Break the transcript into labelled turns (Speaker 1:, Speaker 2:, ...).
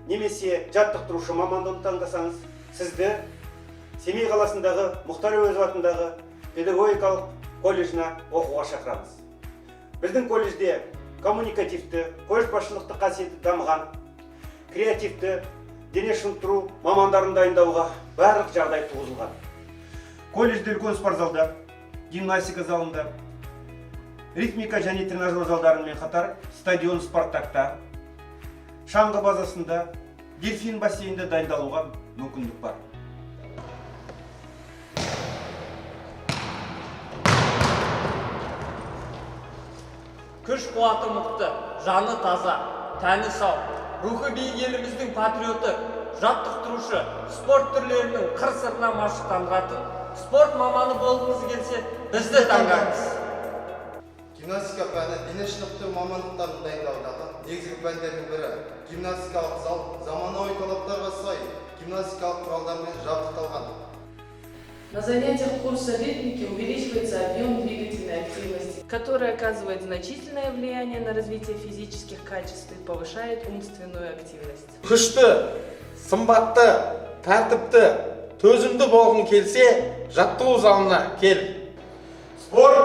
Speaker 1: немесе жаттықтырушы мамандығын таңдасаңыз, сізді Семей қаласындағы Мұхтар Әуезов атындағы педагогикалық колледжіне оқуға шақырамыз. Біздің колледжде коммуникативті, көшбасшылықты қасиеті дамыған, креативті, дене шынықтыру мамандарын дайындауға барлық жағдай туғызылған. Колледжде үлкен спортзалда, гимнастика залында, ритмика және тренажер залдарымен қатар стадион Спартакта, шаңғы базасында, дельфин бассейнде дайындалуға мүмкіндік бар.
Speaker 2: Күш қуаты мықты, жаны таза, тәні сау, рухы биік еліміздің патриоты, жаттықтырушы, спорт түрлерінің қыр-сырына машықтандыратын спорт маманы болғыңыз келсе, бізді таңдаңыз.
Speaker 3: Гимнастика пәні дене шынықтыру мамандықтарын дайындаудағы негізгі пәндердің бірі. Гимнастикалық зал заманауи талаптарға сай гимнастикалық құралдармен жабдықталған.
Speaker 4: На занятиях курса ритмики увеличивается объем двигательной активности, который оказывает значительное влияние на развитие физических качеств и повышает умственную активность.
Speaker 5: Күшті, сымбатты, тәртіпті, төзімді болғың келсе, жаттығу залына кел.
Speaker 1: Спорт